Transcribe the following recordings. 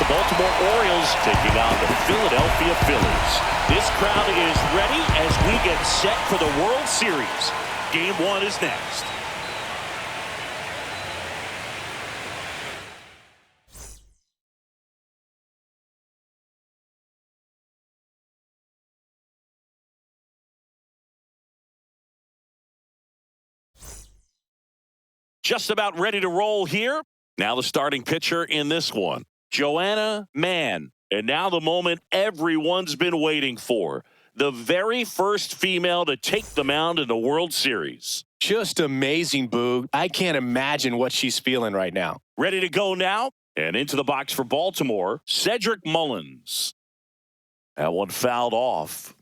the Baltimore Orioles taking on the Philadelphia Phillies. This crowd is ready as we get set for the World Series. Game 1 is next. Just about ready to roll here. Now the starting pitcher in this one, Joanna, Mann. And now the moment everyone's been waiting for. The very first female to take the mound in the World Series. Just amazing, Boog. I can't imagine what she's feeling right now. Ready to go now. And into the box for Baltimore, Cedric Mullins. That one fouled off.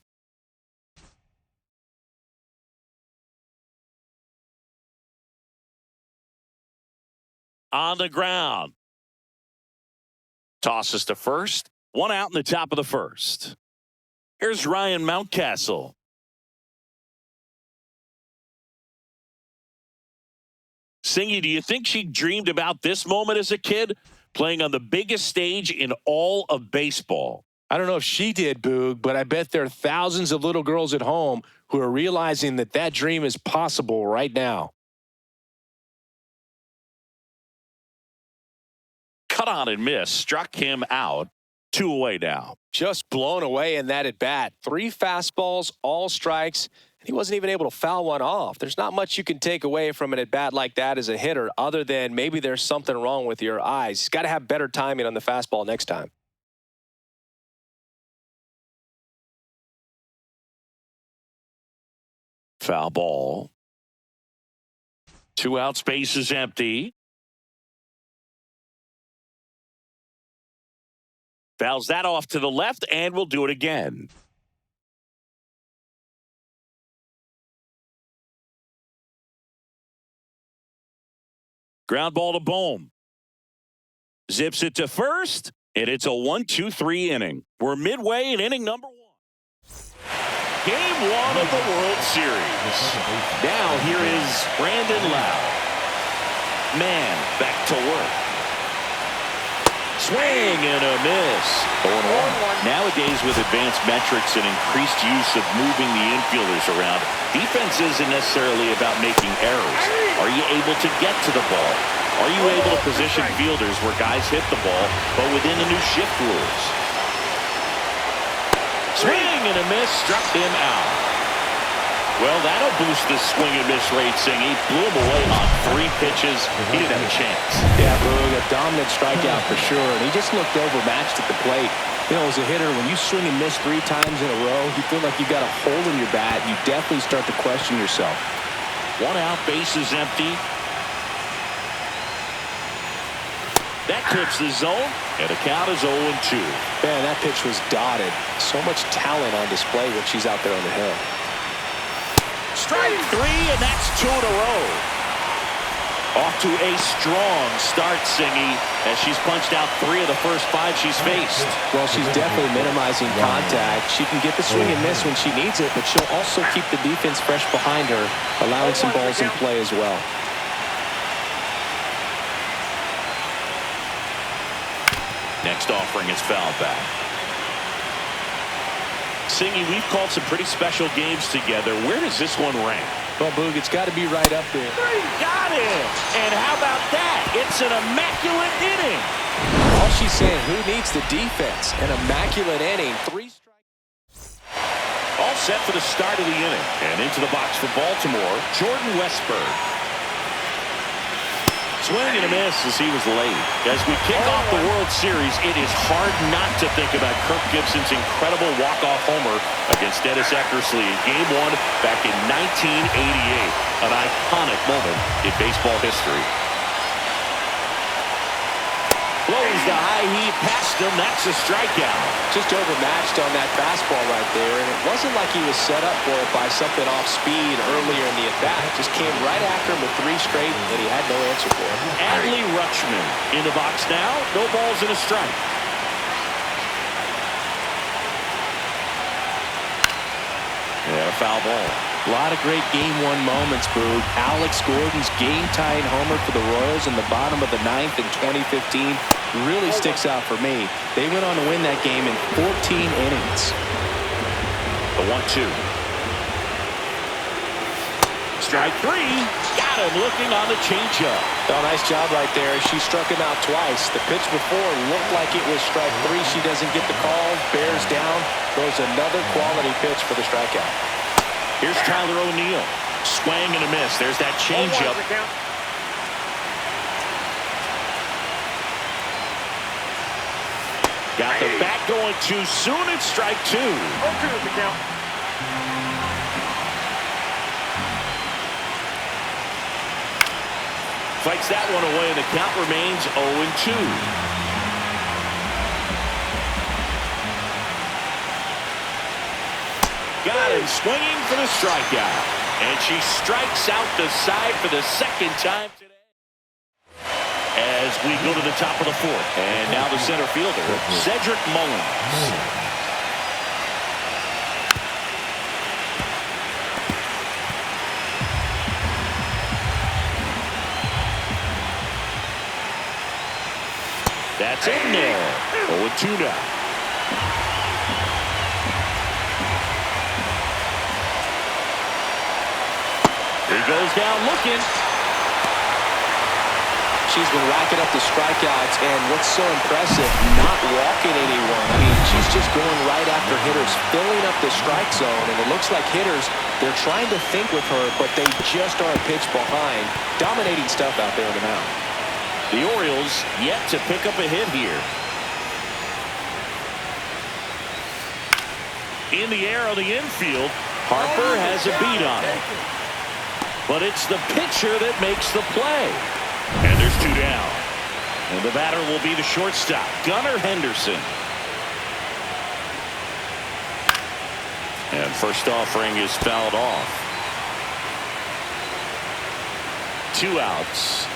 On the ground. Tosses to first. One out in the top of the first. Here's Ryan Mountcastle. Singy, do you think she dreamed about this moment as a kid? Playing on the biggest stage in all of baseball. I don't know if she did, Boog, but I bet there are thousands of little girls at home who are realizing that that dream is possible right now. Cut on and miss. Struck him out. 2 away now. Just blown away in that at bat. 3 fastballs, all strikes, and he wasn't even able to foul one off. There's not much you can take away from an at bat like that as a hitter, other than maybe there's something wrong with your eyes. He's got to have better timing on the fastball next time. Foul ball. 2 out, space is empty. Fouls that off to the left, and we'll do it again. Ground ball to Bohm. Zips it to first, and it's a 1-2-3 inning. We're midway in inning number 1. Game 1 of the World Series. Now here is Brandon Lau. Mann back to work. Swing and a miss. 0-1. Nowadays, with advanced metrics and increased use of moving the infielders around, defense isn't necessarily about making errors. Are you able to get to the ball? Are you able to position fielders where guys hit the ball, but within the new shift rules? Swing and a miss. Struck him out. Well, that'll boost the swing and miss rate, Singh. He blew him away on 3 pitches. He didn't have a chance. Yeah, Boog, a dominant strikeout for sure. And he just looked overmatched at the plate. You know, as a hitter, when you swing and miss 3 times in a row, you feel like you got a hole in your bat. You definitely start to question yourself. 1 out, base is empty. That clips the zone, and the count is 0-2. Man, that pitch was dotted. So much talent on display when she's out there on the hill. Strike 3, and that's 2 in a row. Off to a strong start, Singy, as she's punched out 3 of the first 5 she's faced. Well, she's definitely minimizing contact. She can get the swing and miss when she needs it, but she'll also keep the defense fresh behind her, allowing some balls in play as well. Next offering is fouled back. Singy, we've called some pretty special games together. Where does this one rank? Well, Boog, it's got to be right up there. Got it! And how about that? It's an immaculate inning. All she's saying, who needs the defense? An immaculate inning. 3 strikes. All set for the start of the inning. And into the box for Baltimore, Jordan Westburg. Swing and a miss as he was late. As we kick off the World Series, it is hard not to think about Kirk Gibson's incredible walk-off homer against Dennis Eckersley in Game 1 back in 1988. An iconic moment in baseball history. Blows the high heat past him. That's a strikeout. Just overmatched on that fastball right there, and it wasn't like he was set up for it by something off speed earlier in the at-bat. Just came right after him with 3 straight, and he had no answer for it. Adley Rutschman in the box now. No balls and a strike. Yeah, foul ball. A lot of great game-1 moments, Boog. Alex Gordon's game-tying homer for the Royals in the bottom of the 9th in 2015 really sticks out for me. They went on to win that game in 14 innings. The 1-2. Strike 3. Got him looking on the changeup. Oh, nice job right there. She struck him out twice. The pitch before looked like it was strike 3. She doesn't get the call. Bears down. Throws another quality pitch for the strikeout. Here's Tyler O'Neill. Swing and a miss. There's that changeup. Got the bat going too soon. It's strike 2. 0-2 is the count. Fights that one away, and the count remains 0-2. Got him swinging for the strikeout. And she strikes out the side for the second time today. As we go to the top of the 4th. And now the center fielder, Cedric Mullins. That's in there. 0-2 now. He goes down looking. She's been racking up the strikeouts, and what's so impressive, not walking anyone. I mean, she's just going right after hitters, filling up the strike zone, and it looks like hitters, they're trying to think with her, but they just are a pitch behind. Dominating stuff out there on the mound. The Orioles yet to pick up a hit here. In the air on the infield, Harper has a beat on it. But it's the pitcher that makes the play. And there's 2 down. And the batter will be the shortstop, Gunnar Henderson. And first offering is fouled off. 2 outs.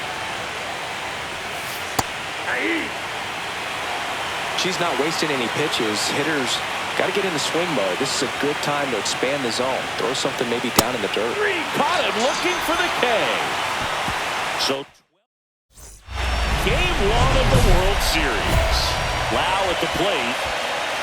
She's not wasting any pitches. Hitters got to get in the swing mode. This is a good time to expand the zone. Throw something maybe down in the dirt. Caught him looking for the K. So game 1 of the World Series. Lau at the plate.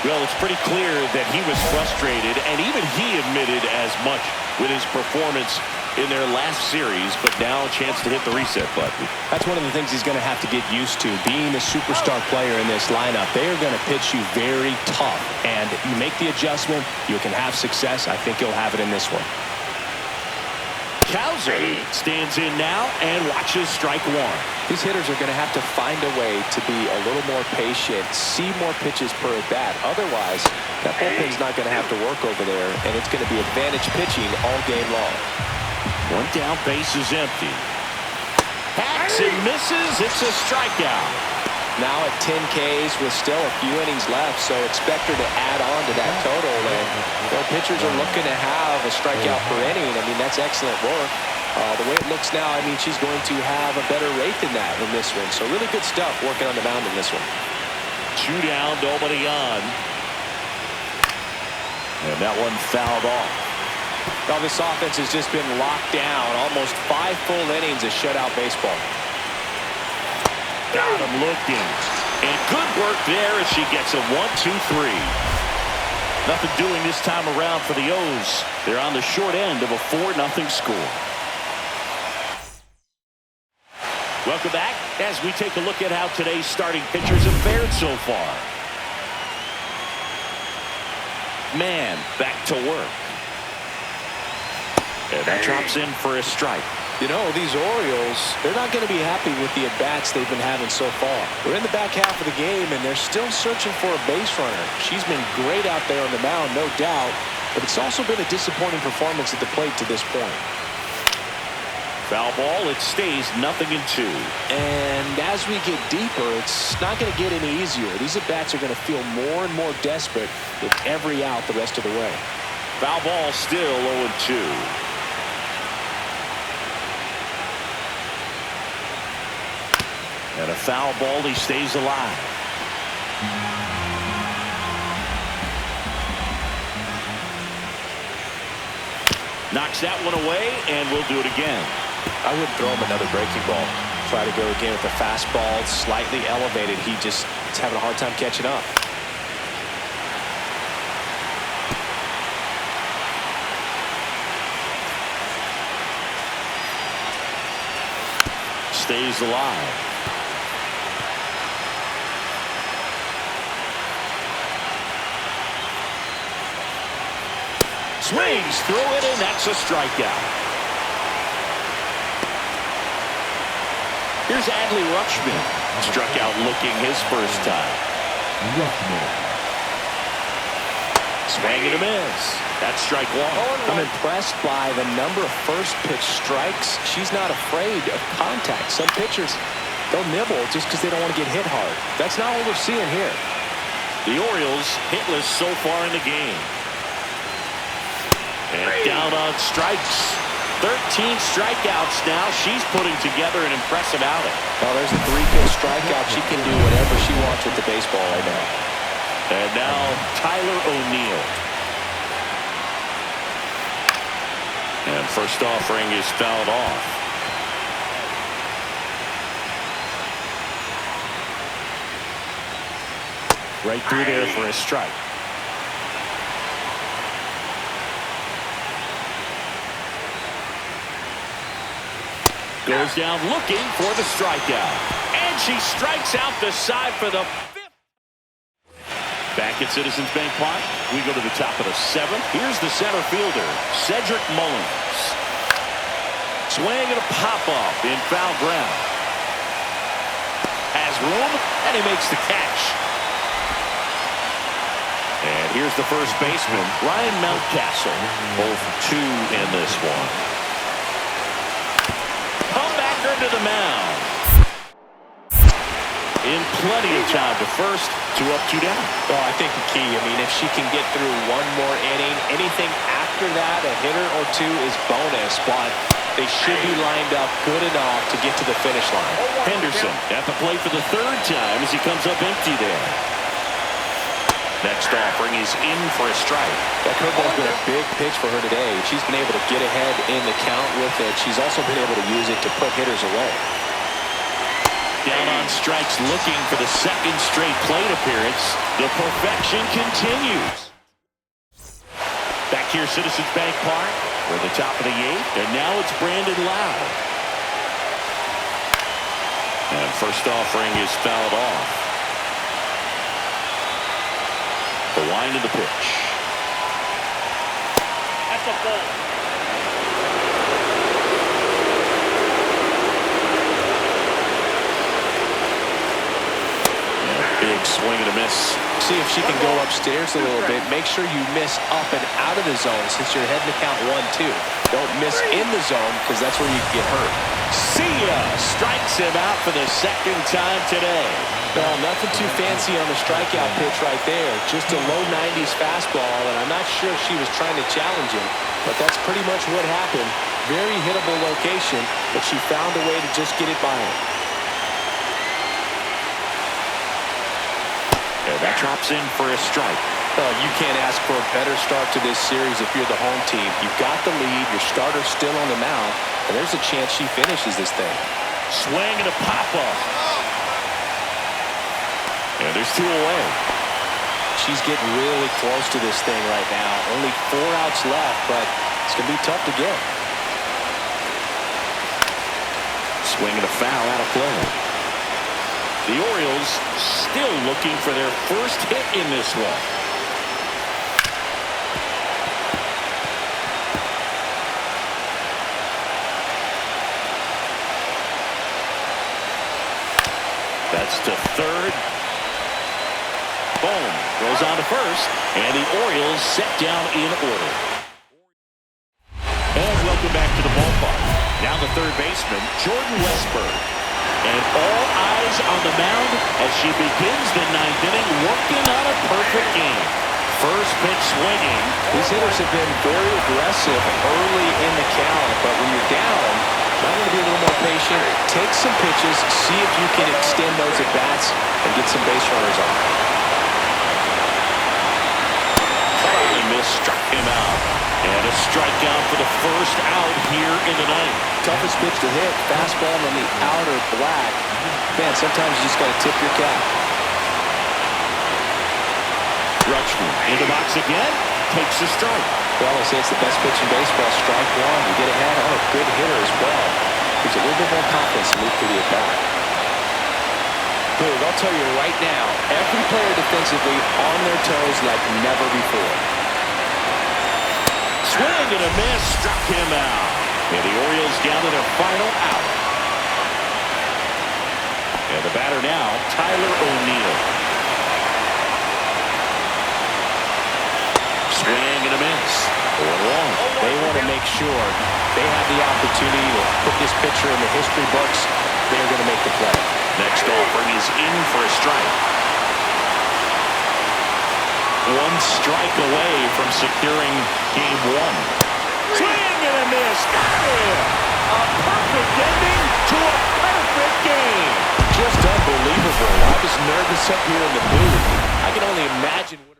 Well, it's pretty clear that he was frustrated, and even he admitted as much with his performance in their last series, but now a chance to hit the reset button. That's one of the things he's going to have to get used to. Being the superstar player in this lineup, they are going to pitch you very tough, and you make the adjustment, you can have success. I think he'll have it in this one. Cowser stands in now and watches strike 1. These hitters are going to have to find a way to be a little more patient, see more pitches per at bat. Otherwise, that bullpen's not going to have to work over there, and it's going to be advantage pitching all game long. 1 down, base is empty. Hacks and misses. It's a strikeout. Now at 10 Ks with still a few innings left, so expect her to add on to that total. And pitchers are looking to have a strikeout per inning. I mean, that's excellent work. The way it looks now, I mean, she's going to have a better rate than that in this one. So really good stuff working on the mound in this one. 2 down, nobody on. And that one fouled off. Well, this offense has just been locked down. Almost 5 full innings of shutout baseball. Got him looking. And good work there as she gets a 1-2-3. Nothing doing this time around for the O's. They're on the short end of a 4-0 score. Welcome back as we take a look at how today's starting pitchers have fared so far. Mann back to work. And that drops in for a strike. You know, these Orioles, they're not going to be happy with the at-bats they've been having so far. We're in the back half of the game, and they're still searching for a base runner. She's been great out there on the mound, no doubt, but it's also been a disappointing performance at the plate to this point. Foul ball, it stays 0-2. And as we get deeper, it's not going to get any easier. These at-bats are going to feel more and more desperate with every out the rest of the way. Foul ball still 0-2. And a foul ball, he stays alive. Knocks that one away, and we'll do it again. I wouldn't throw him another breaking ball. Try to go again with the fastball, slightly elevated. He just is having a hard time catching up. Stays alive. Swings through it, and that's a strikeout. Here's Adley Rutschman. Struck out looking his first time. Swing and a miss. That's strike one. I'm impressed by the number of first pitch strikes. She's not afraid of contact. Some pitchers, they'll nibble just because they don't want to get hit hard. That's not what we're seeing here. The Orioles hitless so far in the game. And down on strikes. 13 strikeouts now. She's putting together an impressive outing. Well, there's a 3-pitch strikeout. She can do whatever she wants with the baseball right now. And now Tyler O'Neill. And first offering is fouled off. Right through there for a strike. Goes down looking for the strikeout. And she strikes out the side for the 5th. Back at Citizens Bank Park, we go to the top of the 7th. Here's the center fielder, Cedric Mullins. Swing and a pop-up in foul ground. Has room, and he makes the catch. And here's the first baseman, Ryan Mountcastle. 0 for 2 in this one. To the mound. In plenty of time to first, 2 up, 2 down. Well, I think the key, I mean, if she can get through one more inning, anything after that, a hitter or 2 is bonus, but they should be lined up good enough to get to the finish line. Henderson at the plate for the 3rd time as he comes up empty there. Next offering is in for a strike. That curveball's been a big pitch for her today. She's been able to get ahead in the count with it. She's also been able to use it to put hitters away. Down on strikes, looking for the 2nd straight plate appearance. The perfection continues. Back here, Citizens Bank Park. We're at the top of the 8th, and now it's Brandon Lowe. And first offering is fouled off. The wind of the pitch. That's a ball. Big swing and a miss. See if she can go upstairs a little bit. Make sure you miss up and out of the zone since you're heading to count 1-2. Don't miss in the zone because that's where you can get hurt. See ya! Strikes him out for the 2nd time today. Well, nothing too fancy on the strikeout pitch right there. Just a low 90s fastball, and I'm not sure she was trying to challenge him, but that's pretty much what happened. Very hittable location, but she found a way to just get it by him. And that drops in for a strike. Well, you can't ask for a better start to this series if you're the home team. You've got the lead, your starter's still on the mound, and there's a chance she finishes this thing. Swing and a pop-up. And there's 2 away. She's getting really close to this thing right now. Only 4 outs left, but it's going to be tough to get. Swing and a foul out of play. The Orioles still looking for their first hit in this one. That's to 3rd. Boom. Goes on to 1st. And the Orioles set down in order. And welcome back to the ballpark. Now the 3rd baseman, Jordan Westburg. And all eyes on the mound as she begins the 9th inning, working on a perfect game. First pitch swinging. These hitters have been very aggressive early in the count, but when you're down, I'm going to be a little more patient. Take some pitches, see if you can extend those at-bats and get some base runners on. Miss struck him out. And a strikeout for the first out here in the ninth. Toughest pitch to hit. Fastball on the outer black. Man, sometimes you just got to tip your cap. Rutschman in the box again. Takes a strike. Well, I say it's the best pitch in baseball. Strike one. You get ahead on a good hitter as well. Gives a little bit more confidence to move through the at-bat. Boog, I'll tell you right now, every player defensively on their toes like never before. Swing and a miss. Struck him out. And the Orioles down to their final out. And the batter now, Tyler O'Neill. Swing and a miss. 4-1. They want to make sure they have the opportunity to put this pitcher in the history books. They're going to make the play. Next offering is in for a strike. One strike away from securing game one. Swing and a miss. Got him. A perfect ending to a perfect game. Just unbelievable. I was nervous up here in the booth. I can only imagine what.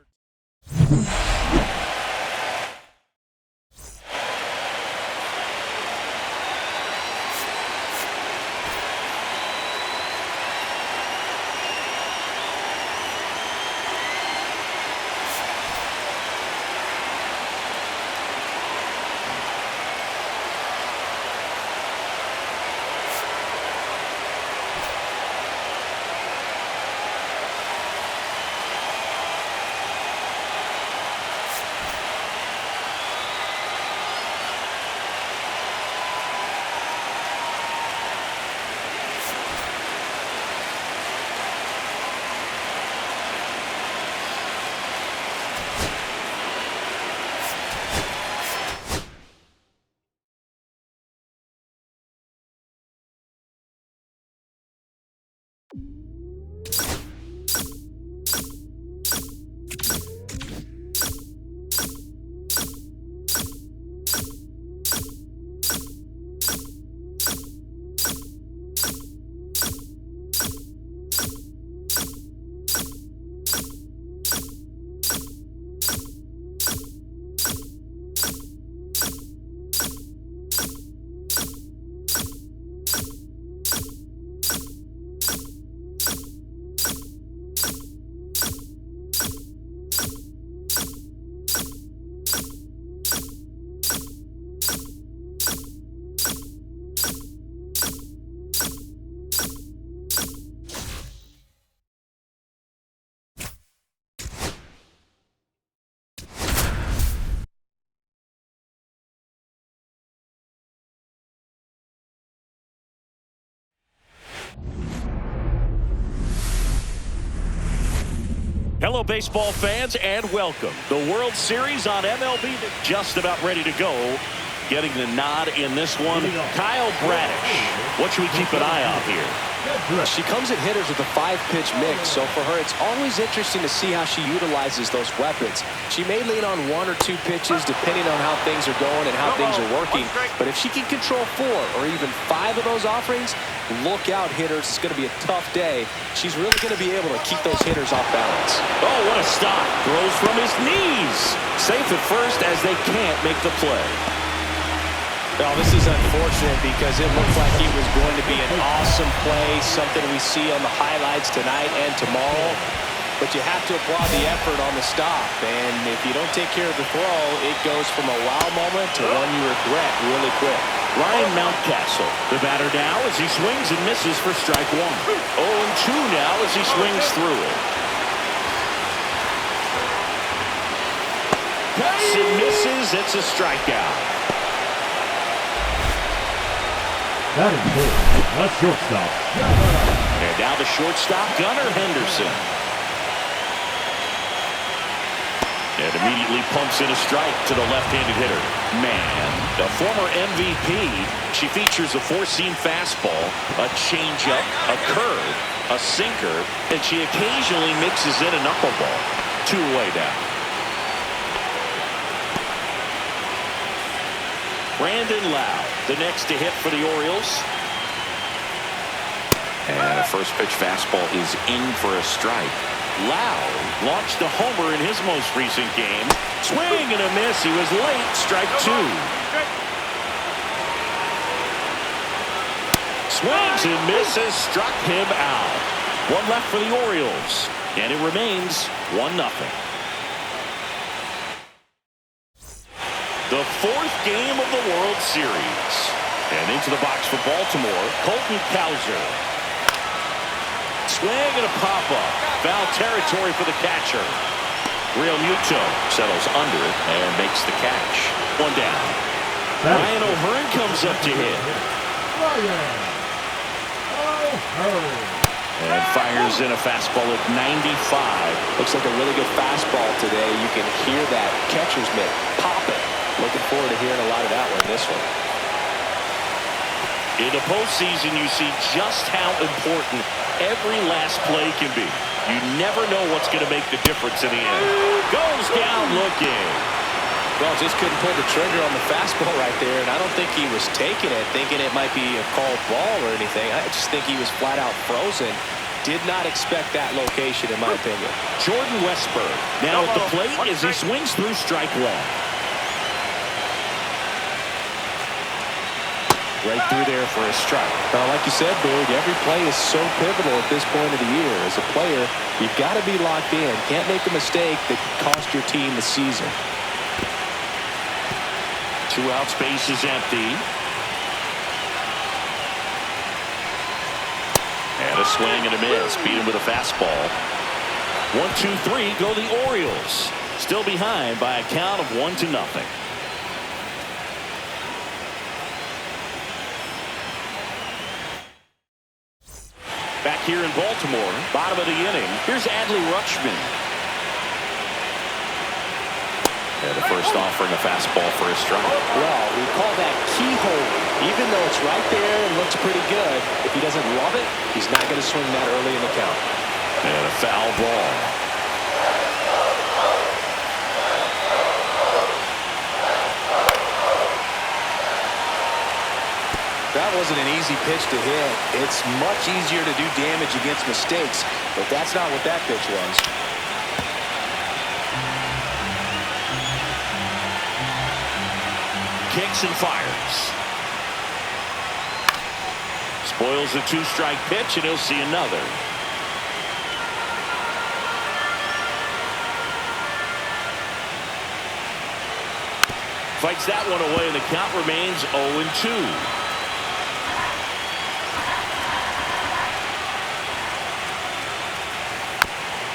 Hello, baseball fans, and welcome. The World Series on MLB just about ready to go. Getting the nod in this one, Kyle Bradish. What should we keep an eye on here? She comes at hitters with a 5-pitch mix, so for her it's always interesting to see how she utilizes those weapons. She may lean on 1 or 2 pitches depending on how things are going and how things are working, but if she can control 4 or even 5 of those offerings, look out, hitters. It's going to be a tough day. She's really going to be able to keep those hitters off balance. Oh, what a stop. Throws from his knees. Safe at first as they can't make the play. Well, this is unfortunate because it looked like it was going to be an awesome play, something we see on the highlights tonight and tomorrow. But you have to applaud the effort on the stop. And if you don't take care of the throw, it goes from a wow moment to one you regret really quick. Ryan Mountcastle, the batter now as he swings and misses for strike 1. 0-2 now as he swings through it. Cuts and misses. It's a strikeout. That is good. A shortstop. And now the shortstop, Gunnar Henderson. And immediately pumps in a strike to the left-handed hitter. Mann, the former MVP. She features a 4-seam fastball, a changeup, a curve, a sinker, and she occasionally mixes in a knuckleball. 2 away now. Brandon Lau, the next to hit for the Orioles. And a first pitch fastball is in for a strike. Lau launched a homer in his most recent game. Swing and a miss. He was late. Strike two. Swings and misses. Struck him out. One left for the Orioles. And it remains 1-0. The fourth game of the World Series. And into the box for Baltimore, Colton Cowser. Swing and a pop-up. Foul territory for the catcher. Real Muto settles under it and makes the catch. One down. Ryan O'Hearn comes up to hit. And fires in a fastball at 95. Looks like a really good fastball today. You can hear that catcher's mitt popping. Looking forward to hearing a lot of that one, this one. In the postseason, you see just how important every last play can be. You never know what's going to make the difference in the end. Goes down looking. Well, just couldn't pull the trigger on the fastball right there, and I don't think he was taking it, thinking it might be a called ball or anything. I just think he was flat out frozen. Did not expect that location, in my opinion. Jordan Westburg now at the plate as he swings through strike one. Right through there for a strike. Like you said, Boog, every play is so pivotal at this point of the year. As a player, you've got to be locked in. Can't make a mistake that could cost your team the season. 2 outs, base is empty. And a swing and a miss. Beat him with a fastball. 1-2-3, go the Orioles. Still behind by a count of 1-0. Back here in Baltimore, bottom of the inning, here's Adley Rutschman. And the first offering a fastball for a strike. Well, we call that keyhole. Even though it's right there and looks pretty good, if he doesn't love it, he's not going to swing that early in the count. And a foul ball. That wasn't an easy pitch to hit. It's much easier to do damage against mistakes, but that's not what that pitch was. Kicks and fires. Spoils the 2-strike pitch, and he'll see another. Fights that one away, and the count remains 0-2.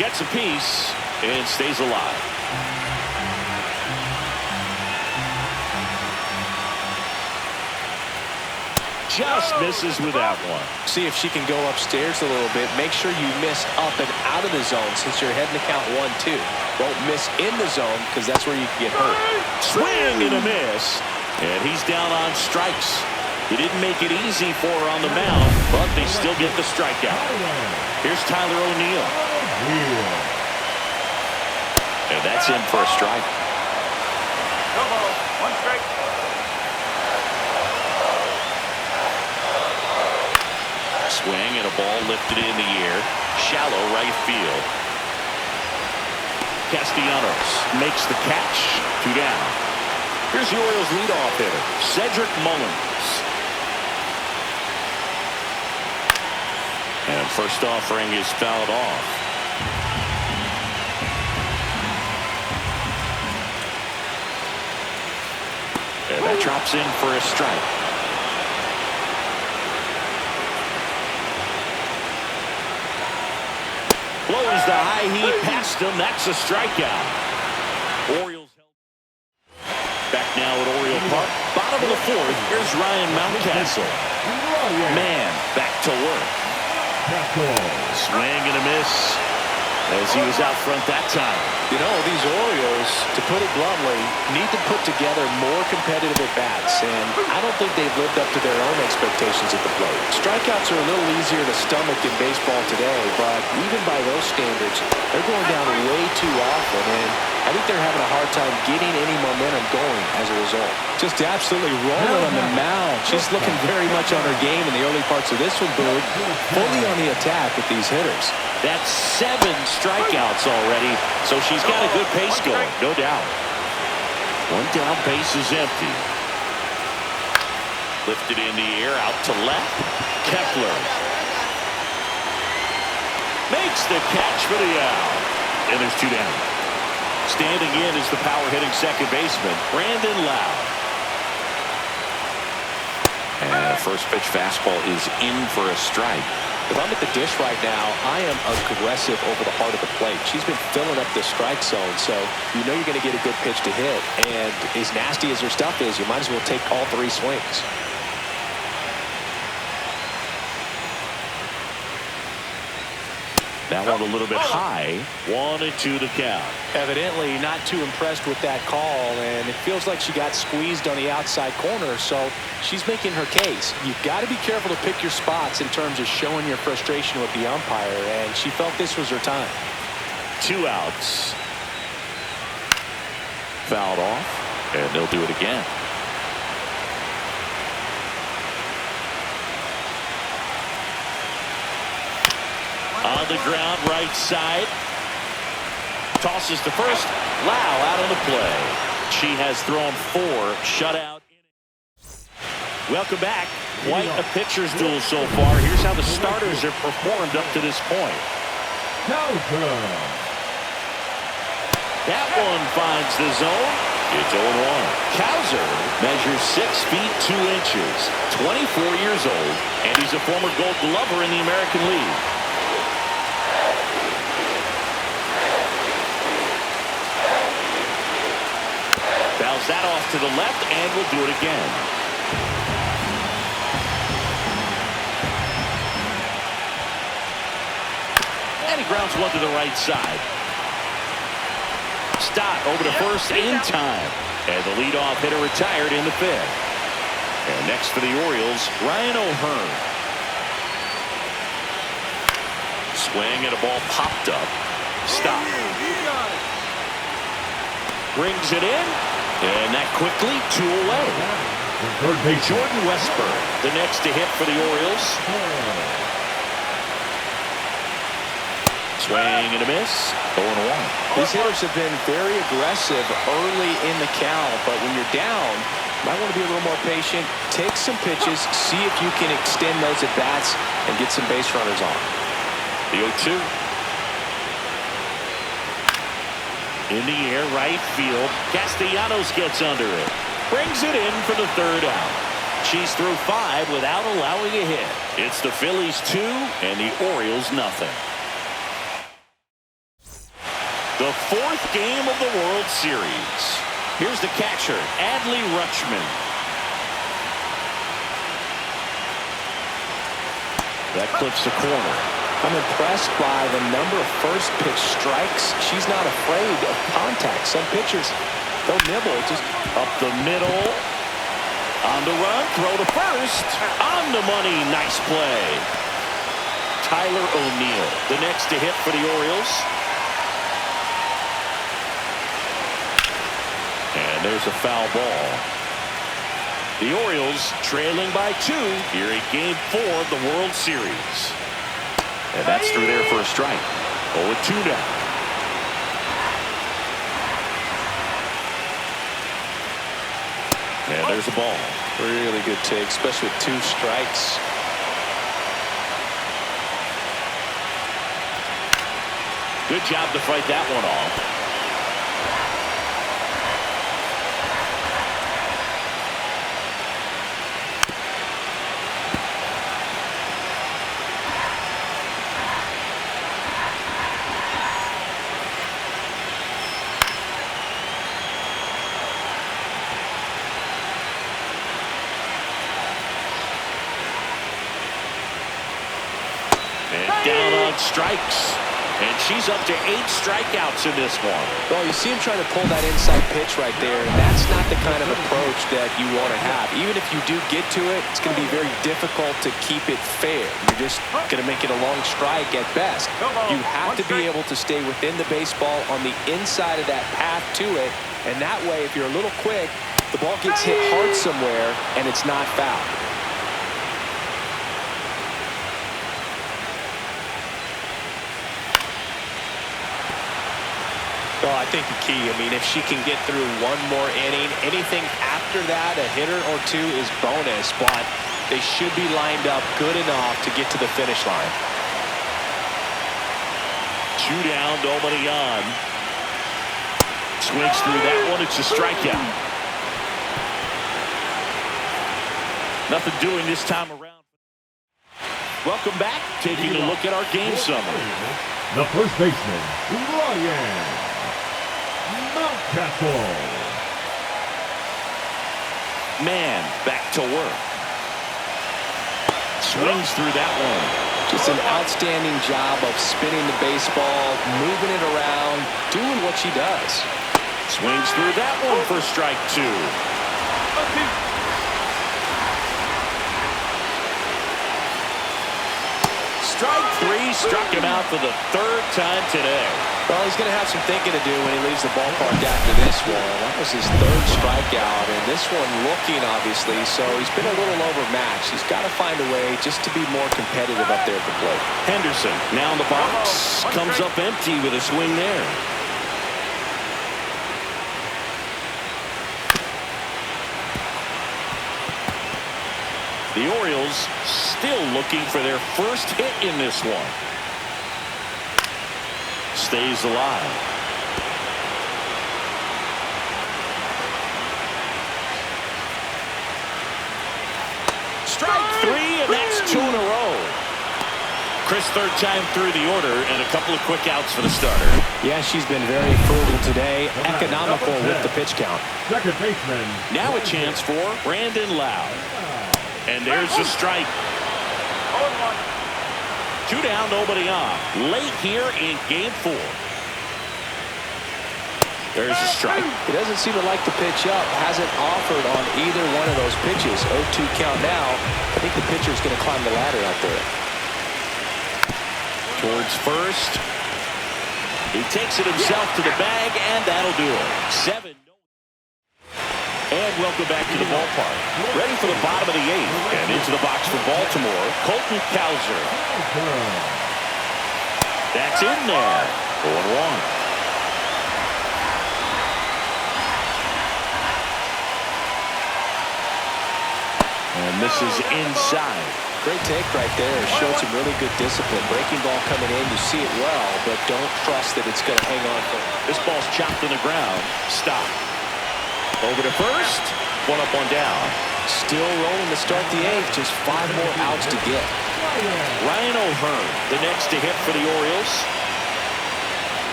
Gets a piece and stays alive. Just misses with that one. See if she can go upstairs a little bit. Make sure you miss up and out of the zone since you're heading to count 1-2. Don't miss in the zone because that's where you can get hurt. Swing and a miss. And he's down on strikes. He didn't make it easy for her on the mound, but they still get the strikeout. Here's Tyler O'Neill. And that's in for a strike. No ball, 1 strike. Swing and a ball lifted in the air. Shallow right field. Castellanos makes the catch. 2 down. Here's the Orioles leadoff hitter, Cedric Mullins. And first offering is fouled off. And that drops in for a strike. Blows the high heat past him. That's a strikeout. Orioles back now at Oriole Park. Bottom of the 4th. Here's Ryan Mountcastle. Mann back to work. Swing and a miss as he was out front that time. You know, these Orioles, to put it bluntly, need to put together more competitive at-bats, and I don't think they've lived up to their own expectations at the plate. Strikeouts are a little easier to stomach in baseball today, but even by those standards, they're going down way too often, and I think they're having a hard time getting any momentum going as a result. Just absolutely rolling on the mound. She's looking very much on her game in the early parts of this one, Boog. Fully on the attack with these hitters. That's 7 strikeouts already, so she's got a good pace going, no doubt. One down, base is empty. Lifted in the air, out to left. Kepler makes the catch for the out. And there's 2 down. Standing in is the power-hitting second baseman, Brandon Lau. And first pitch fastball is in for a strike. If I'm at the dish right now, I am aggressive over the heart of the plate. She's been filling up the strike zone, so you know you're going to get a good pitch to hit. And as nasty as her stuff is, you might as well take all 3 swings. That one a little bit high. 1-2 to count. Evidently not too impressed with that call, and it feels like she got squeezed on the outside corner, so she's making her case. You've got to be careful to pick your spots in terms of showing your frustration with the umpire, and she felt this was her time. 2 outs. Fouled off, and they'll do it again. On the ground, right side. Tosses to first. Lau out on the play. She has thrown 4 shutout innings. Welcome back. Quite a pitcher's duel so far. Here's how the starters have performed up to this point. That one finds the zone. It's 0-1. Cowser measures 6 feet 2 inches, 24 years old, and he's a former Gold Glover in the American League. Fouls that off to the left, and we'll do it again. And he grounds one to the right side. Stott over to first in time. And the leadoff hitter retired in the 5th. And next for the Orioles, Ryan O'Hearn. Swing and a ball popped up. Stott brings it in. And that quickly 2 away. Jordan Westburg, the next to hit for the Orioles. Swing and a miss. 0-1. These hitters have been very aggressive early in the count, but when you're down, you might want to be a little more patient. Take some pitches, see if you can extend those at-bats and get some base runners on. The 0-2. In the air, right field. Castellanos gets under it. Brings it in for the 3rd out. She's through 5 without allowing a hit. It's the Phillies 2 and the Orioles nothing. The 4th game of the World Series. Here's the catcher, Adley Rutschman. That clips the corner. I'm impressed by the number of first pitch strikes. She's not afraid of contact. Some pitchers, they'll nibble just up the middle. On the run, throw to first. On the money, nice play. Tyler O'Neill, the next to hit for the Orioles. And there's a foul ball. The Orioles trailing by 2 here in Game 4 of the World Series. And that's through there for a strike. 0-2 now. And there's a ball. Really good take, especially with 2 strikes. Good job to fight that one off. Down on strikes. And she's up to 8 strikeouts in this one. Well, you see him trying to pull that inside pitch right there, and that's not the kind of approach that you want to have. Even if you do get to it, it's going to be very difficult to keep it fair. You're just going to make it a long strike at best. You have to be able to stay within the baseball on the inside of that path to it, and that way, if you're a little quick, the ball gets hit hard somewhere, and it's not foul. Well, I think the key, if she can get through one more inning, anything after that, a hitter or two is bonus, but they should be lined up good enough to get to the finish line. 2 down, nobody on. Swings through that one, it's a strikeout. Nothing doing this time around. Welcome back, taking a look at our game summary. The first baseman, Ryan Mountcastle. Mann back to work. Swings through that one. Just an outstanding job of spinning the baseball, moving it around, doing what she does. Swings through that one for strike 2. Strike 3 struck him out for the 3rd time today. Well, he's going to have some thinking to do when he leaves the ballpark after this one. That was his 3rd strikeout, and this one looking, obviously, so he's been a little overmatched. He's got to find a way just to be more competitive up there at the plate. Henderson now in the box. Comes up empty with a swing there. The Orioles still looking for their first hit in this one. Stays alive. Strike 3, and that's 2 in a row. Chris, 3rd time through the order, and a couple of quick outs for the starter. Yeah, she's been very frugal today, economical with the pitch count. Second baseman. Now a chance for Brandon Lowe. And there's a strike. 2 down, nobody on. Late here in game 4. There's a strike. He doesn't seem to like the pitch up. Hasn't offered on either one of those pitches. 0-2 count now. I think the pitcher's going to climb the ladder out there. Towards first. He takes it himself to the bag, and that'll do it. 7. And welcome back to the ballpark. Ready for the bottom of the 8th. And into the box for Baltimore, Colton Cowser. That's in there. 0-1. And this is inside. Great take right there. Showed some really good discipline. Breaking ball coming in, you see it well, but don't trust that it's going to hang on for him. This ball's chopped in the ground. Stop. Over to first. 1 up, 1 down. Still rolling to start the 8th. Just 5 more outs to get. Ryan O'Hearn, the next to hit for the Orioles.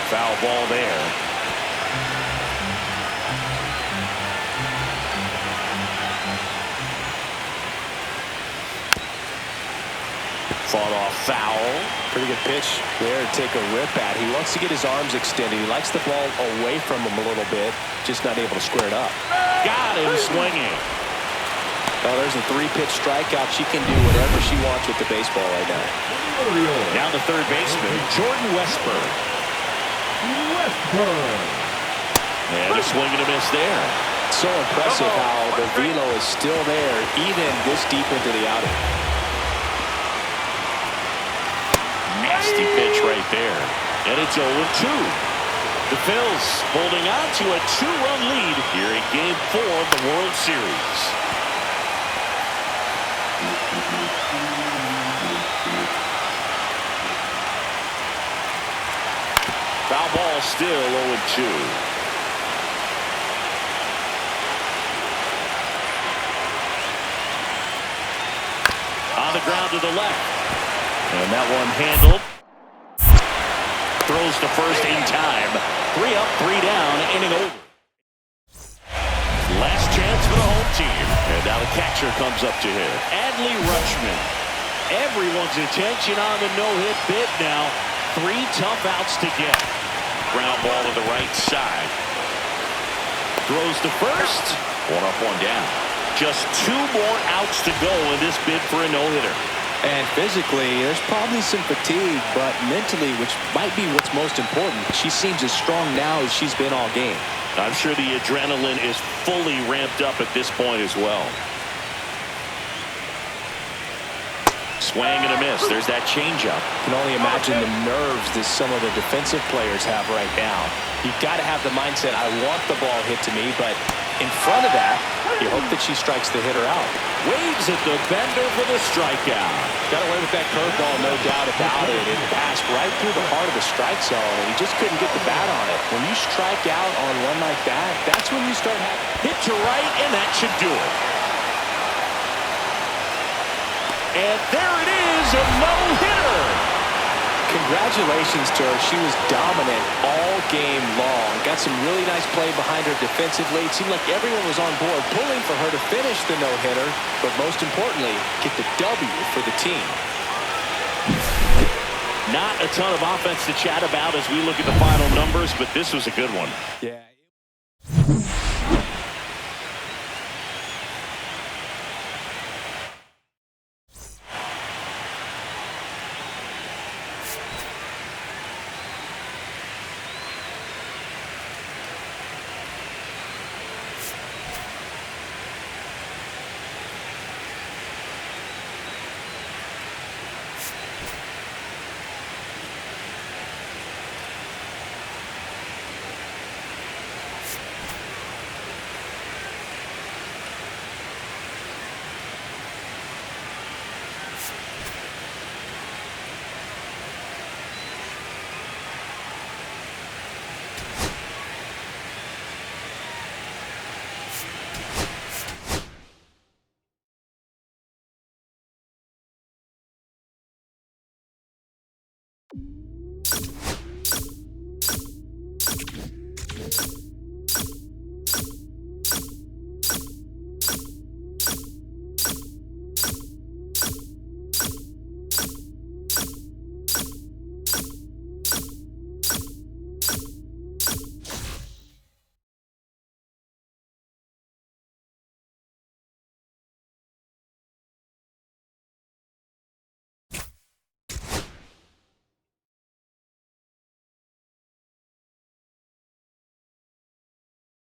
Foul ball there. Fought off foul. Pretty good pitch there to take a rip at. He wants to get his arms extended. He likes the ball away from him a little bit, just not able to square it up. Got him swinging. Well, there's a 3-pitch strikeout. She can do whatever she wants with the baseball right now. Now the 3rd baseman, Jordan Westburg. And a swing and a miss there. So impressive how the velo is still there, even this deep into the outing. Nasty pitch right there. And it's 0-2. The Phils holding on to a 2-run lead here in Game 4 of the World Series. Foul ball still 0-2. On the ground to the left. And that one handled. Throws to first in time. 3 up, 3 down, inning over. Last chance for the home team. And now the catcher comes up to hit. Adley Rutschman. everyone's attention on the no-hit bid now. 3 tough outs to get. Ground ball to the right side. Throws to first. 1 up, 1 down. Just 2 more outs to go in this bid for a no-hitter. And physically, there's probably some fatigue, but mentally, which might be what's most important, she seems as strong now as she's been all game. I'm sure the adrenaline is fully ramped up at this point as well. Swing and a miss. There's that changeup. Can only imagine the nerves that some of the defensive players have right now. You've got to have the mindset, I want the ball hit to me, but in front of that, you hope that she strikes the hitter out. Waves at the bender for the strikeout. Got away with that curveball, no doubt about it. It passed right through the heart of the strike zone, and he just couldn't get the bat on it. When you strike out on one like that, that's when you start having... Hit to right, and that should do it. And there it is, a no-hitter. Congratulations to her. She was dominant all game long. Got some really nice play behind her defensively. It seemed like everyone was on board, pulling for her to finish the no-hitter, but most importantly, get the W for the team. Not a ton of offense to chat about as we look at the final numbers, but this was a good one. Yeah.